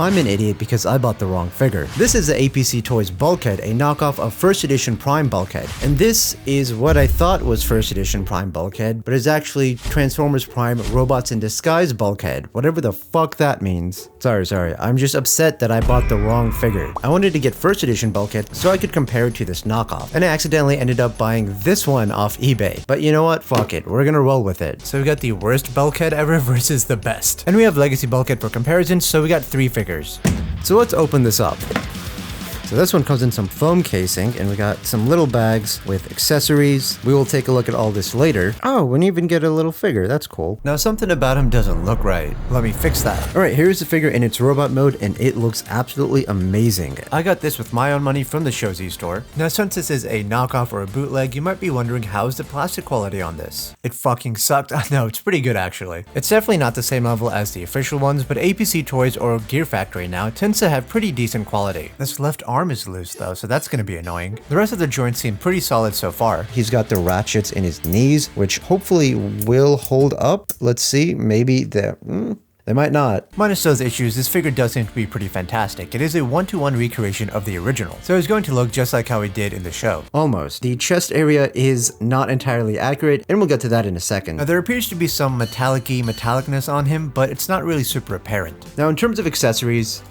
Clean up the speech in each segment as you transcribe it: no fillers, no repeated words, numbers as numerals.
I'm an idiot because I bought the wrong figure. This is the APC Toys Bulkhead, a knockoff of First Edition Prime Bulkhead. And this is what I thought was First Edition Prime Bulkhead, but it's actually Transformers Prime Robots in Disguise Bulkhead, whatever the fuck that means. Sorry, I'm just upset that I bought the wrong figure. I wanted to get First Edition Bulkhead so I could compare it to this knockoff, and I accidentally ended up buying this one off eBay. But you know what? Fuck it, we're gonna roll with it. So we got the worst Bulkhead ever versus the best. And we have Legacy Bulkhead for comparison, so we got 3 figures. So let's open this up. So this one comes in some foam casing, and we got some little bags with accessories. We will take a look at all this later. Oh, we even get a little figure. That's cool. Now something about him doesn't look right. Let me fix that. Alright, here's the figure in its robot mode, and it looks absolutely amazing. I got this with my own money from the Shozy store. Now since this is a knockoff or a bootleg, you might be wondering how's the plastic quality on this? It fucking sucked. No, it's pretty good actually. It's definitely not the same level as the official ones, but APC Toys or Gear Factory now tends to have pretty decent quality. This left arm is loose though, so that's gonna be annoying. The rest of the joints seem pretty solid so far. He's got the ratchets in his knees, which hopefully will hold up. Let's see, maybe they might not. Minus those issues, this figure does seem to be pretty fantastic. It is a 1-to-1 recreation of the original, so it's going to look just like how it did in the show. Almost. The chest area is not entirely accurate, and we'll get to that in a second. Now there appears to be some metallicness on him, but it's not really super apparent. Now in terms of accessories,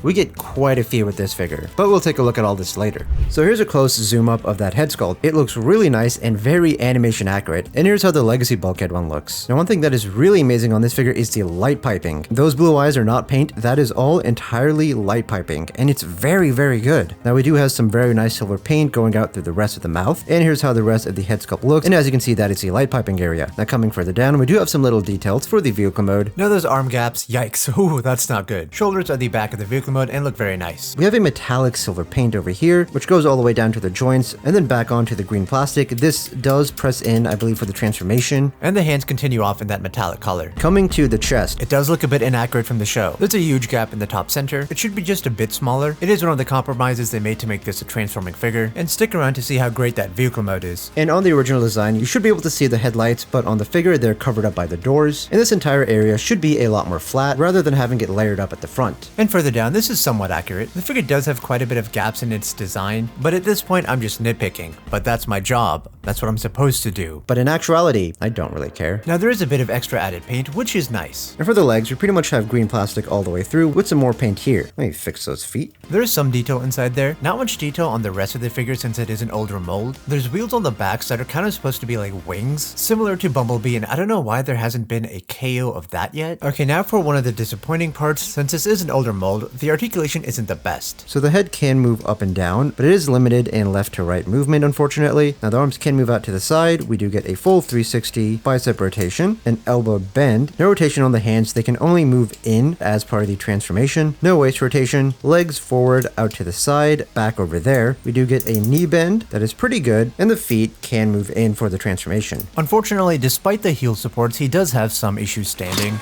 we get quite a few with this figure, but we'll take a look at all this later. So here's a close zoom up of that head sculpt. It looks really nice and very animation accurate. And here's how the Legacy Bulkhead one looks. Now one thing that is really amazing on this figure is the light piping. Those blue eyes are not paint, that is all entirely light piping, and it's very, very good. Now we do have some very nice silver paint going out through the rest of the mouth, and here's how the rest of the head sculpt looks, and as you can see that is the light piping area. Now coming further down, we do have some little details for the vehicle mode. Now those arm gaps, yikes, ooh, that's not good. Shoulders are the back of the vehicle mode and look very nice. We have a metallic silver paint over here, which goes all the way down to the joints and then back onto the green plastic. This does press in, I believe, for the transformation. And the hands continue off in that metallic color. Coming to the chest, it does look a bit inaccurate from the show. There's a huge gap in the top center. It should be just a bit smaller. It is one of the compromises they made to make this a transforming figure. And stick around to see how great that vehicle mode is. And on the original design, you should be able to see the headlights, but on the figure, they're covered up by the doors. And this entire area should be a lot more flat rather than having it layered up at the front. And further down, this is somewhat accurate. The figure does have quite a bit of gaps in its design, but at this point I'm just nitpicking. But that's my job. That's what I'm supposed to do. But in actuality, I don't really care. Now there is a bit of extra added paint, which is nice. And for the legs, we pretty much have green plastic all the way through with some more paint here. Let me fix those feet. There is some detail inside there. Not much detail on the rest of the figure since it is an older mold. There's wheels on the backs that are kind of supposed to be like wings, similar to Bumblebee, and I don't know why there hasn't been a KO of that yet. Okay, now for one of the disappointing parts. Since this is an older mold, the articulation isn't the best. So the head can move up and down, but it is limited in left to right movement, unfortunately. Now the arms can move out to the side. We do get a full 360 bicep rotation, an elbow bend, no rotation on the hands. They can only move in as part of the transformation. No waist rotation, legs forward, out to the side, back over there. We do get a knee bend that is pretty good, and the feet can move in for the transformation. Unfortunately, despite the heel supports, he does have some issues standing.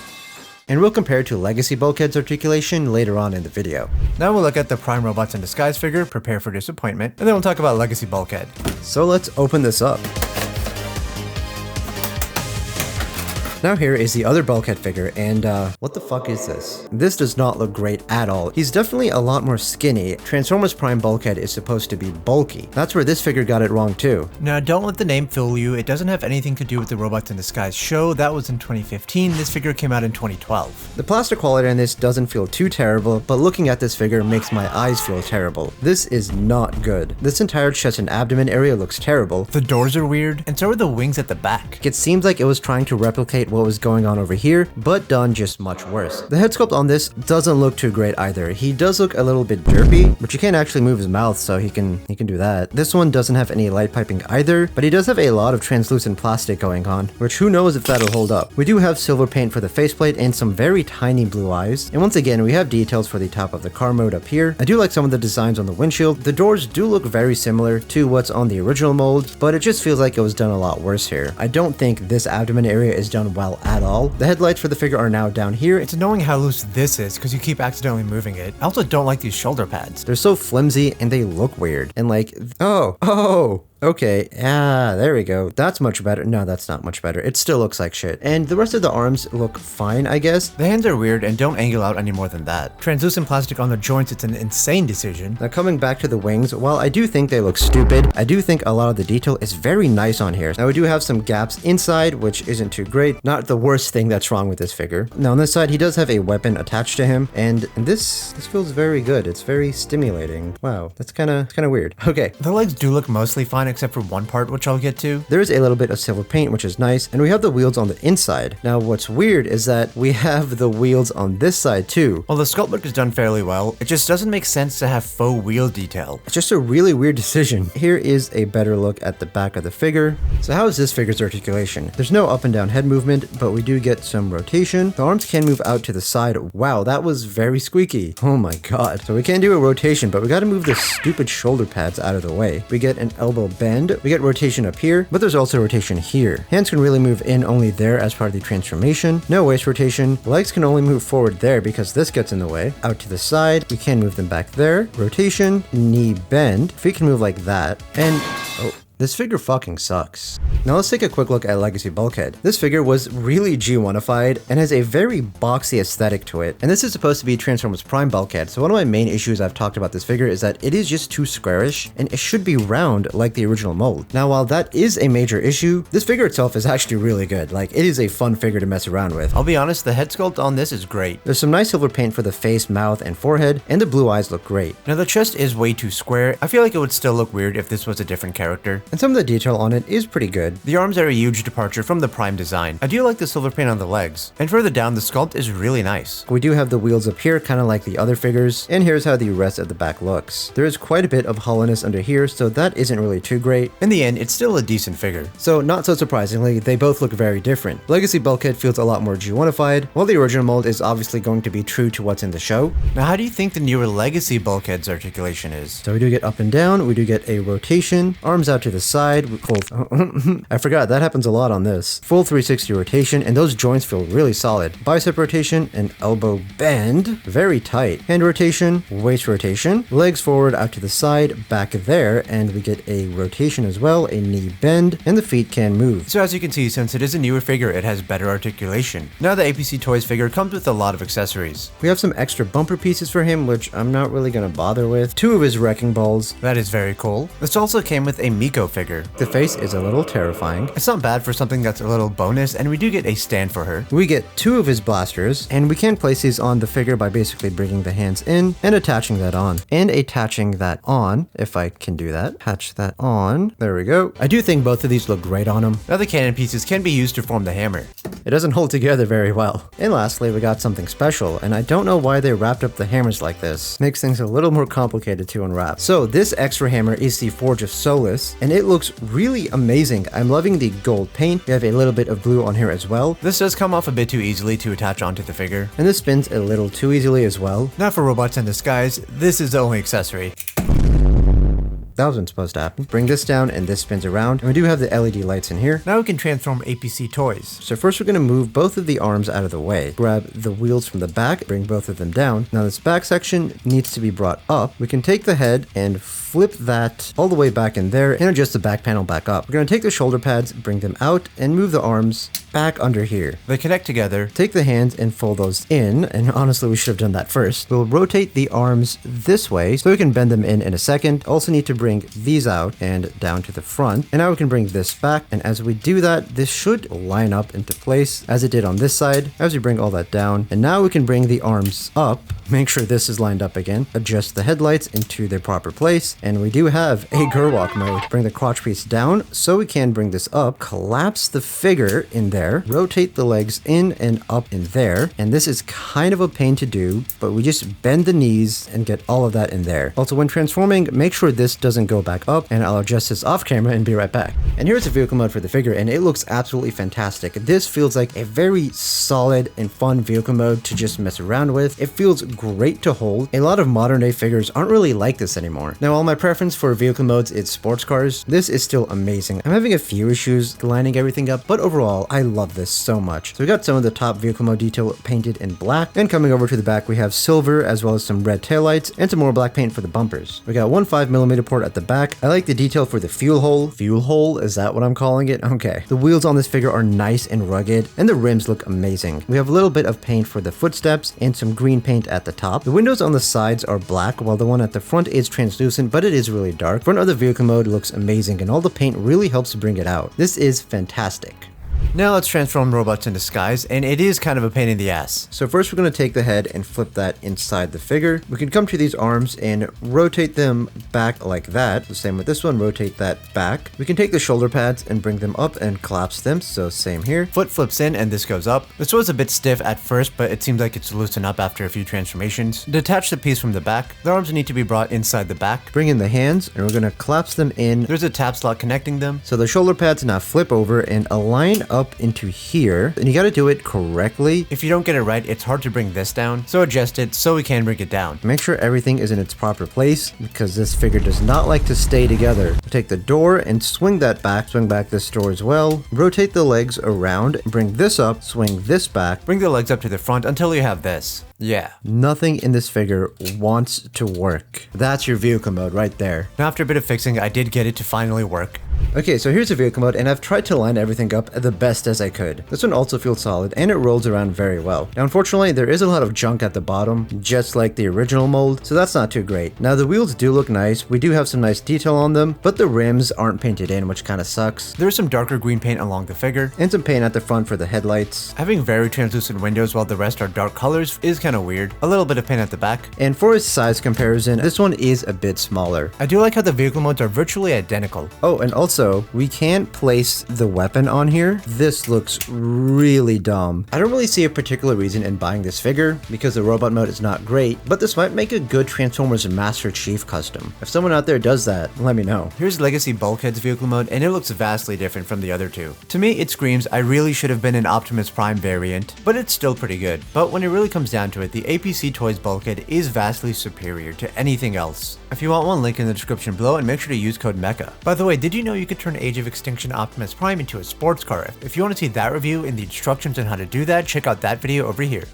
And we'll compare it to Legacy Bulkhead's articulation later on in the video. Now we'll look at the Prime Robots in Disguise figure, prepare for disappointment, and then we'll talk about Legacy Bulkhead. So let's open this up. Now here is the other Bulkhead figure, and what the fuck is this? This does not look great at all. He's definitely a lot more skinny. Transformers Prime Bulkhead is supposed to be bulky. That's where this figure got it wrong too. Now don't let the name fool you. It doesn't have anything to do with the Robots in Disguise show. That was in 2015. This figure came out in 2012. The plastic quality on this doesn't feel too terrible, but looking at this figure makes my eyes feel terrible. This is not good. This entire chest and abdomen area looks terrible. The doors are weird, and so are the wings at the back. It seems like it was trying to replicate what was going on over here, but done just much worse. The head sculpt on this doesn't look too great either. He does look a little bit derpy, but you can't actually move his mouth, so he can do that. This one doesn't have any light piping either, but he does have a lot of translucent plastic going on, which who knows if that'll hold up. We do have silver paint for the faceplate and some very tiny blue eyes, and once again we have details for the top of the car mode up here. I do like some of the designs on the windshield. The doors do look very similar to what's on the original mold, but it just feels like it was done a lot worse here. I don't think this abdomen area is done well at all. The headlights for the figure are now down here. It's annoying how loose this is because you keep accidentally moving it. I also don't like these shoulder pads. They're so flimsy and they look weird. And like, oh, Okay, there we go. That's much better. No, that's not much better. It still looks like shit. And the rest of the arms look fine, I guess. The hands are weird and don't angle out any more than that. Translucent plastic on the joints, it's an insane decision. Now coming back to the wings, while I do think they look stupid, I do think a lot of the detail is very nice on here. Now we do have some gaps inside, which isn't too great. Not the worst thing that's wrong with this figure. Now on this side, he does have a weapon attached to him, and this feels very good. It's very stimulating. Wow, that's kind of weird. Okay, the legs do look mostly fine except for one part, which I'll get to. There is a little bit of silver paint, which is nice, and we have the wheels on the inside. Now what's weird is that we have the wheels on this side too. While the sculpt work is done fairly well, it just doesn't make sense to have faux wheel detail. It's just a really weird decision. Here is a better look at the back of the figure. So how is this figure's articulation? There's no up and down head movement, but we do get some rotation. The arms can move out to the side. Wow, that was very squeaky. Oh my god. So we can do a rotation, but we gotta move the stupid shoulder pads out of the way. We get an elbow bend. We get rotation up here, but there's also rotation here. Hands can really move in only there as part of the transformation. No waist rotation. Legs can only move forward there because this gets in the way. Out to the side, we can move them back there. Rotation, knee bend. Feet can move like that. And oh, this figure fucking sucks. Now let's take a quick look at Legacy Bulkhead. This figure was really G1ified and has a very boxy aesthetic to it. And this is supposed to be Transformers Prime Bulkhead. So one of my main issues I've talked about this figure is that it is just too squarish and it should be round like the original mold. Now while that is a major issue, this figure itself is actually really good. Like it is a fun figure to mess around with. I'll be honest, the head sculpt on this is great. There's some nice silver paint for the face, mouth, and forehead, and the blue eyes look great. Now the chest is way too square. I feel like it would still look weird if this was a different character. And some of the detail on it is pretty good. The arms are a huge departure from the Prime design. I do like the silver paint on the legs. And further down, the sculpt is really nice. We do have the wheels up here, kind of like the other figures. And here's how the rest of the back looks. There is quite a bit of hollowness under here, so that isn't really too great. In the end, it's still a decent figure. So not so surprisingly, they both look very different. Legacy Bulkhead feels a lot more G1ified, while the original mold is obviously going to be true to what's in the show. Now, how do you think the newer Legacy Bulkhead's articulation is? So we do get up and down, we do get a rotation, arms out to the side, full I forgot, that happens a lot on this. Full 360 rotation, and those joints feel really solid. Bicep rotation and elbow bend, very tight. Hand rotation, waist rotation, legs forward out to the side, back there, and we get a rotation as well, a knee bend, and the feet can move. So as you can see, since it is a newer figure, it has better articulation. Now the APC Toys figure comes with a lot of accessories. We have some extra bumper pieces for him, which I'm not really gonna bother with. 2 of his wrecking balls. That is very cool. This also came with a Miko figure. The face is a little terrifying. It's not bad for something that's a little bonus, and we do get a stand for her. We get 2 of his blasters, and we can place these on the figure by basically bringing the hands in and attaching that on. And attaching that on, if I can do that. Attach that on. There we go. I do think both of these look great on him. Now the cannon pieces can be used to form the hammer. It doesn't hold together very well. And lastly, we got something special, and I don't know why they wrapped up the hammers like this. Makes things a little more complicated to unwrap. So this extra hammer is the Forge of Solus, and it looks really amazing. I'm loving the gold paint. We have a little bit of blue on here as well. This does come off a bit too easily to attach onto the figure, and this spins a little too easily as well. Now for robots in disguise, this is the only accessory. That wasn't supposed to happen. Bring this down and this spins around. And we do have the LED lights in here. Now we can transform APC Toys. So first we're going to move both of the arms out of the way. Grab the wheels from the back, bring both of them down. Now this back section needs to be brought up. We can take the head and flip that all the way back in there and adjust the back panel back up. We're going to take the shoulder pads, bring them out, and move the arms back under here. They connect together. Take the hands and fold those in, and honestly we should have done that first. We'll rotate the arms this way so we can bend them in a second. Also need to bring these out and down to the front, and now we can bring this back, and as we do that, this should line up into place as it did on this side as we bring all that down. And now we can bring the arms up, make sure this is lined up again, adjust the headlights into their proper place, and we do have a Gerwalk mode. Bring the crotch piece down so we can bring this up, collapse the figure in there, rotate the legs in and up in there, and this is kind of a pain to do, but we just bend the knees and get all of that in there. Also, when transforming, make sure this doesn't go back up, and I'll adjust this off camera and be right back. And here's the vehicle mode for the figure, and it looks absolutely fantastic. This feels like a very solid and fun vehicle mode to just mess around with. It feels great to hold. A lot of modern day figures aren't really like this anymore. Now, while my preference for vehicle modes is sports cars, this is still amazing. I'm having a few issues lining everything up, but overall, I love this so much. So we got some of the top vehicle mode detail painted in black, and coming over to the back, we have silver as well as some red taillights and some more black paint for the bumpers. We got one 5mm port support at the back. I like the detail for the fuel hole. Fuel hole? Is that what I'm calling it? Okay. The wheels on this figure are nice and rugged, and the rims look amazing. We have a little bit of paint for the footsteps and some green paint at the top. The windows on the sides are black, while the one at the front is translucent, but it is really dark. Front of the vehicle mode looks amazing, and all the paint really helps to bring it out. This is fantastic. Now let's transform robots into skies, and it is kind of a pain in the ass. So first we're going to take the head and flip that inside the figure. We can come to these arms and rotate them back like that. The same with this one, rotate that back. We can take the shoulder pads and bring them up and collapse them, so same here. Foot flips in and this goes up. This was a bit stiff at first, but it seems like it's loosened up after a few transformations. Detach the piece from the back. The arms need to be brought inside the back. Bring in the hands, and we're going to collapse them in. There's a tab slot connecting them. So the shoulder pads now flip over and align up into here, and you got to do it correctly. If you don't get it right, it's hard to bring this down, so adjust it so we can bring it down. Make sure everything is in its proper place, because this figure does not like to stay together. Take the door and swing that back, swing back this door as well, rotate the legs around, bring this up, swing this back, bring the legs up to the front until you have this. Yeah. Nothing in this figure wants to work. That's your vehicle mode right there. Now after a bit of fixing, I did get it to finally work. Okay, so here's the vehicle mode, and I've tried to line everything up the best as I could. This one also feels solid, and it rolls around very well. Now unfortunately, there is a lot of junk at the bottom, just like the original mold, so that's not too great. Now the wheels do look nice, we do have some nice detail on them, but the rims aren't painted in, which kind of sucks. There's some darker green paint along the figure, and some paint at the front for the headlights. Having very translucent windows while the rest are dark colors is kind of weird. A little bit of paint at the back. And for its size comparison, this one is a bit smaller. I do like how the vehicle modes are virtually identical. Oh, and also, we can't place the weapon on here. This looks really dumb. I don't really see a particular reason in buying this figure, because the robot mode is not great, but this might make a good Transformers Master Chief custom. If someone out there does that, let me know. Here's Legacy Bulkhead's vehicle mode, and it looks vastly different from the other two. To me, it screams, I really should have been an Optimus Prime variant, but it's still pretty good. But when it really comes down to it, the APC Toys Bulkhead is vastly superior to anything else. If you want one, link in the description below, and make sure to use code MECHA. By the way, did you know you could turn Age of Extinction Optimus Prime into a sports car? If you want to see that review and the instructions on how to do that, check out that video over here.